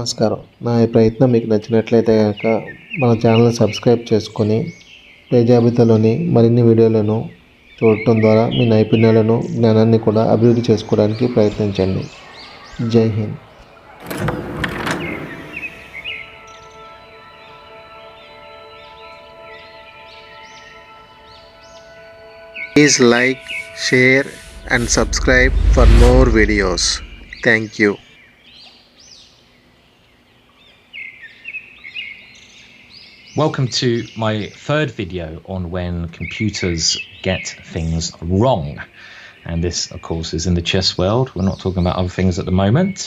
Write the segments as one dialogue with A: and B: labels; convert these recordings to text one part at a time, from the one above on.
A: నమస్కారం. నా ఈ ప్రయత్నం మీకు నచ్చినట్లయితే గనక మన ఛానల్‌ని సబ్స్క్రైబ్ చేసుకొని పై జాబితాలోని మరిన్ని వీడియోలను చూడటం ద్వారా మీ నైపుణ్యాలను, జ్ఞానాన్ని కూడా అభివృద్ధి చేసుకోవడానికి ప్రయత్నించండి. జై Hind. Please like, share and subscribe for more videos. Thank you.
B: Welcome to my third video on when computers get things wrong. And this, of course, is in the chess world. We're not talking about other things at the moment.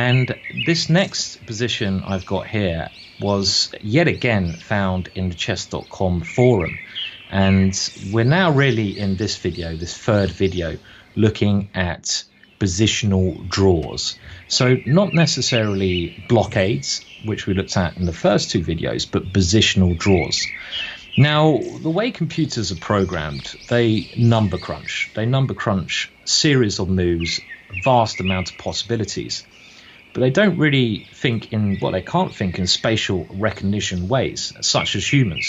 B: And this next position I've got here was yet again found in the chess.com forum. And we're now really in this video, this third video, looking at positional draws. So not necessarily blockades, which we looked at in the first two videos, but positional draws. Now, the way computers are programmed, they number crunch. They number crunch series of moves, vast amount of possibilities. But they don't really think in, well, they can't think in spatial recognition ways, such as humans.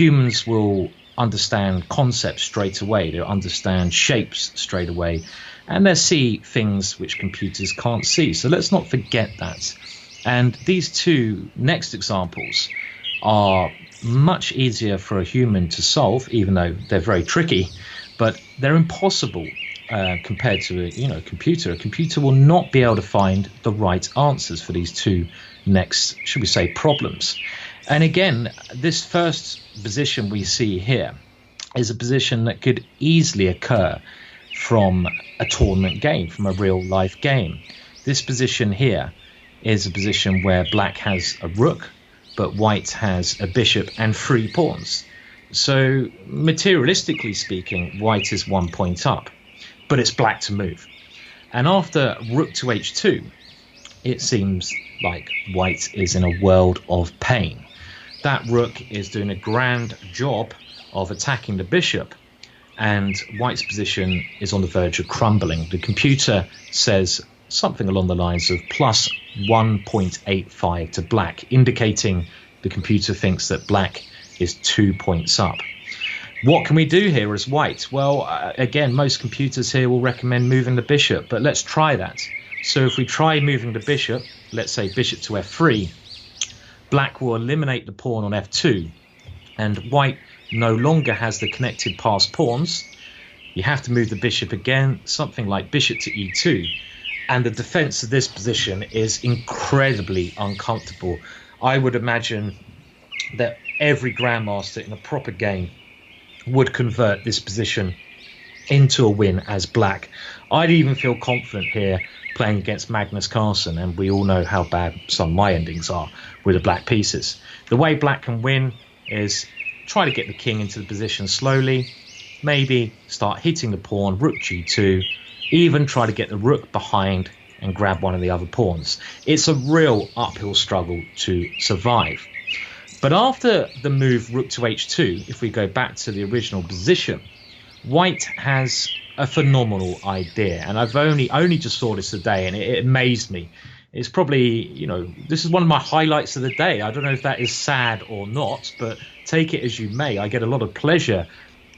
B: Humans will understand concepts straight away. They'll understand shapes straight away. And they'll see things which computers can't see. So let's not forget that. And these two next examples are much easier for a human to solve, even though they're very tricky, but they're impossible compared to a computer. A computer will not be able to find the right answers for these two next, should we say, problems. And again, this first position we see here is a position that could easily occur from a tournament game, from a real life game. This position here is a position where black has a rook, but white has a bishop and 3 pawns. So materialistically speaking, white is 1 point up, but it's black to move. And after rook to h2, it seems like white is in a world of pain. That rook is doing a grand job of attacking the bishop, and white's position is on the verge of crumbling. The computer says something along the lines of plus 1.85 to black, indicating the computer thinks that black is 2 points up. What can we do here as white? Well, again, most computers here will recommend moving the bishop, but let's try that. So if we try moving the bishop, let's say bishop to f3, black will eliminate the pawn on f2, and white no longer has the connected passed pawns. You have to move the bishop again, something like bishop to e2, and the defense of this position is incredibly uncomfortable. I would imagine that every grandmaster in a proper game would convert this position into a win as black. I'd even feel confident here playing against Magnus Carlsen, and we all know how bad some of my endings are with the black pieces. The way black can win is try to get the king into the position slowly, maybe start hitting the pawn, rook g2, even try to get the rook behind and grab one of the other pawns. It's a real uphill struggle to survive. But after the move rook to h2, if we go back to the original position, white has a phenomenal idea, and I've only just saw this today, and it amazed me. It's probably, this is one of my highlights of the day. I don't know if that is sad or not, but take it as you may. I get a lot of pleasure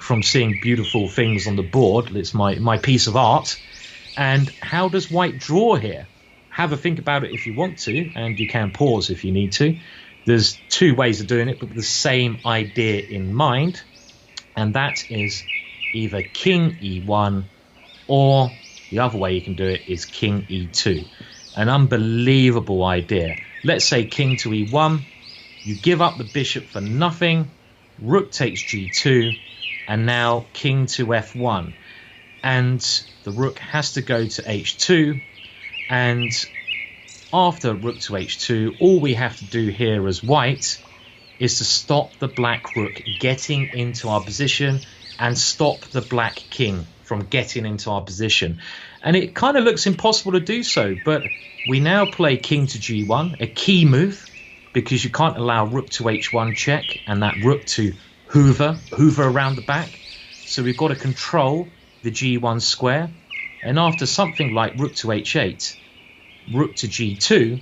B: from seeing beautiful things on the board. It's my piece of art. And how does white draw here? Have a think about it if you want to, and you can pause if you need to. There's 2 ways of doing it, but with the same idea in mind, and that is either king e1, or the other way you can do it is king e2. An unbelievable idea. Let's say king to e1, you give up the bishop for nothing, rook takes g2, and now king to f1. And the rook has to go to h2, and after rook to h2, all we have to do here as white is to stop the black rook getting into our position and stop the black king from getting into our position. And it kind of looks impossible to do so, but we now play king to g1, a key move, because you can't allow rook to h1 check and that rook to hoover around the back. So we've got to control the g1 square, and after something like rook to h8, rook to g2,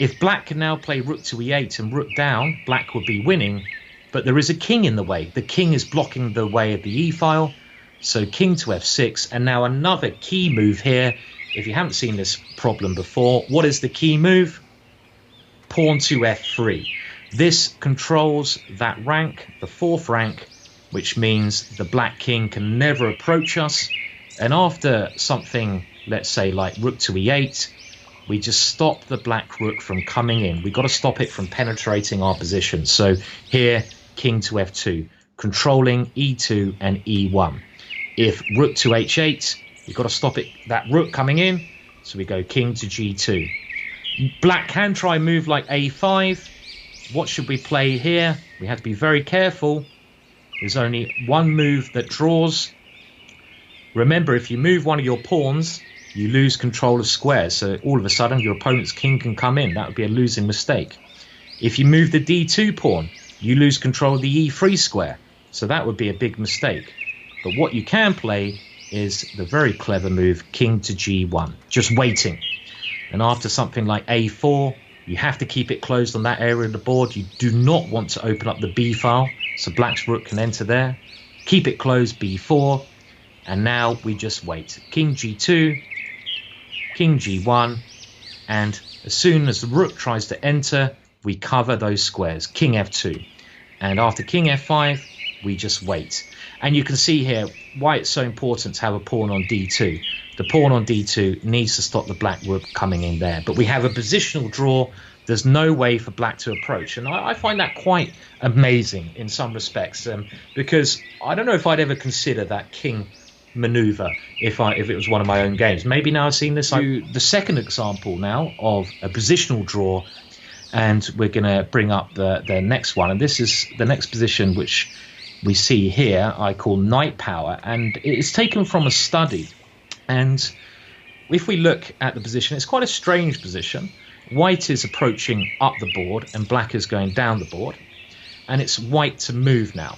B: If black can now play rook to e8 and rook down, black would be winning, but there is a king in the way. The king is blocking the way of the e-file, so king to f6, and now another key move here. If you haven't seen this problem before, what is the key move? Pawn to f3. This controls that rank, the fourth rank, which means the black king can never approach us. And after something, let's say like rook to e8, we just stop the black rook from coming in. We've got to stop it from penetrating our position. So here, king to f2, controlling e2 and e1. If rook to h8, you've got to stop it, that rook coming in. So we go king to g2. Black can try a move like a5. What should we play here? We have to be very careful. There's only one move that draws. Remember, if you move one of your pawns, you lose control of squares. So all of a sudden, your opponent's king can come in. That would be a losing mistake. If you move the d2 pawn, you lose control of the e3 square. So that would be a big mistake. But what you can play is the very clever move, king to g1, just waiting. And after something like a4, you have to keep it closed on that area of the board. You do not want to open up the b file, so black's rook can enter there. Keep it closed, b4, and now we just wait. King g2, king g1, and as soon as the rook tries to enter, we cover those squares, king f2. And after king f5, we just wait. And you can see here why it's so important to have a pawn on d2. The pawn on d2 needs to stop the black rook coming in there. But we have a positional draw. There's no way for black to approach. And I find that quite amazing in some respects, because I don't know if I'd ever consider that king maneuver if it was one of my own games. Maybe now I've seen this. The second example now of a positional draw, and we're going to bring up the next one. And this is the next position which we see here, I call knight power, and it's taken from a study. And if we look at the position, it's quite a strange position. White is approaching up the board and black is going down the board, and it's white to move now.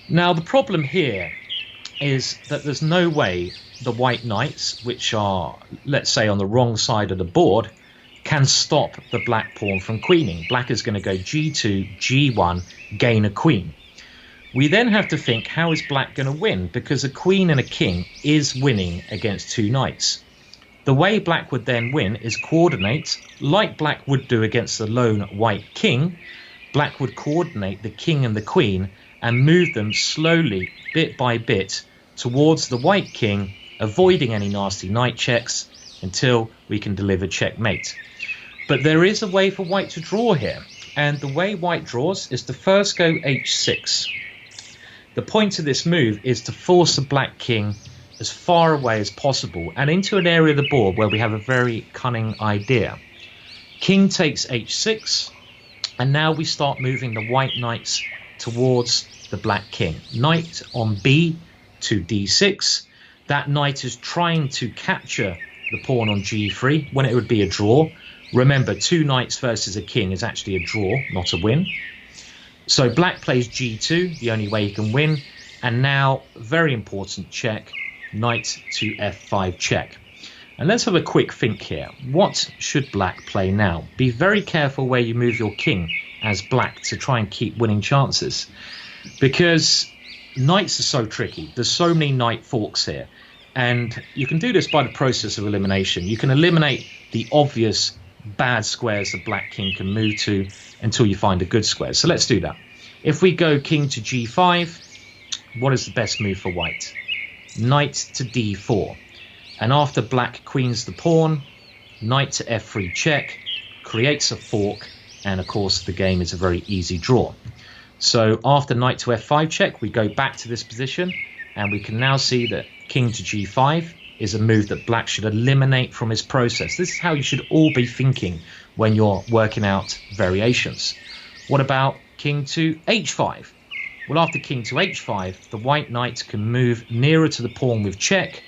B: Now the problem here is that there's no way the white knights, which are, let's say, on the wrong side of the board, can stop the black pawn from queening. Black is going to go g2, g1, gain a queen. We then have to think, how is black going to win? Because a queen and a king is winning against two knights. The way black would then win is coordinate, like black would do against the lone white king. Black would coordinate the king and the queen and move them slowly, bit by bit, towards the white king, avoiding any nasty knight checks until we can deliver checkmate. But there is a way for white to draw here, and the way white draws is to first go h6. The point of this move is to force the black king as far away as possible and into an area of the board where we have a very cunning idea. King takes h6, and now we start moving the white knights towards the black king. Knight on b to d6. That knight is trying to capture the pawn on g3 when it would be a draw. Remember, two knights versus a king is actually a draw, not a win. So black plays g2, the only way he can win. And now, very important check, knight to f5 check. And let's have a quick think here. What should black play now? Be very careful where you move your king as black to try and keep winning chances, because knights are so tricky. There's so many knight forks here. And you can do this by the process of elimination. You can eliminate the obvious bad squares the black king can move to until you find a good square. So let's do that. If we go king to g5, what is the best move for white? Knight to d4. And after black queens the pawn, knight to f3 check, creates a fork, and of course the game is a very easy draw. So after knight to f5 check, we go back to this position, and we can now see that king to g5 is a move that black should eliminate from his process. This is how you should all be thinking when you're working out variations. What about king to h5? Well, after king to h5, the white knight can move nearer to the pawn with check,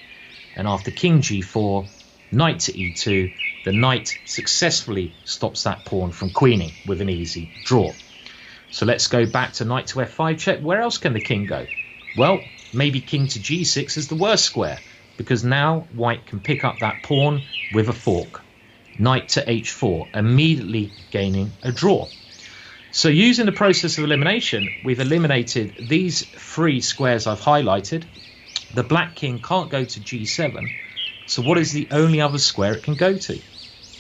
B: and after king g4, knight to e2, the knight successfully stops that pawn from queening with an easy draw. So let's go back to knight to f5 check. Where else can the king go? Well, maybe king to g6 is the worst square, because now white can pick up that pawn with a fork. knight to h4, immediately gaining a draw. So using the process of elimination, we've eliminated these 3 squares I've highlighted. The black king can't go to g7. So what is the only other square it can go to?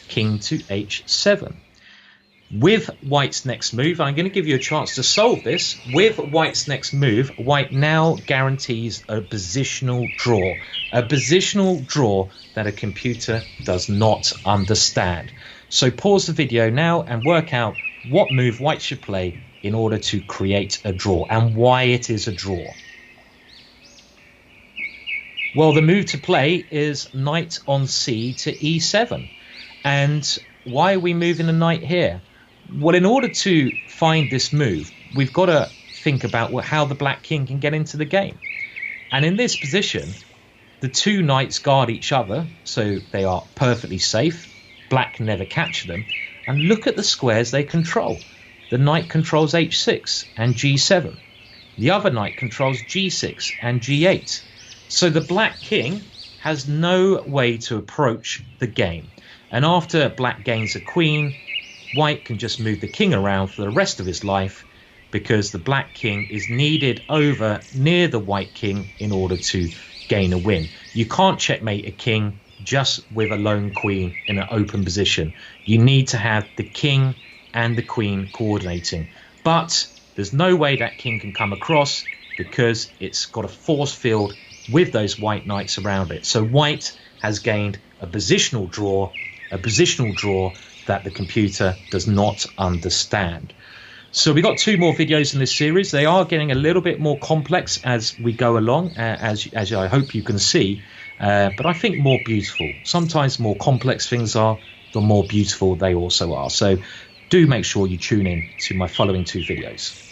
B: King to h7. With white's next move, I'm going to give you a chance to solve this. With white's next move, white now guarantees a positional draw. A positional draw that a computer does not understand. So pause the video now and work out what move white should play in order to create a draw and why it is a draw. Well, the move to play is knight on c to e7. And why are we moving the knight here? Well, in order to find this move, we've got to think about how the black king can get into the game. And in this position, the 2 knights guard each other, so they are perfectly safe. Black can never capture them. And look at the squares they control. The knight controls h6 and g7. The other knight controls g6 and g8. So the black king has no way to approach the game. And after black gains a queen, white can just move the king around for the rest of his life because the black king is needed over near the white king in order to gain a win. You can't checkmate a king just with a lone queen in an open position. You need to have the king and the queen coordinating. But there's no way that king can come across because it's got a force field with those white knights around it. So white has gained a positional draw that the computer does not understand. So we got 2 more videos in this series. They are getting a little bit more complex as we go along, as I hope you can see, but I think more beautiful. Sometimes more complex things are, the more beautiful they also are. So do make sure you tune in to my following 2 videos.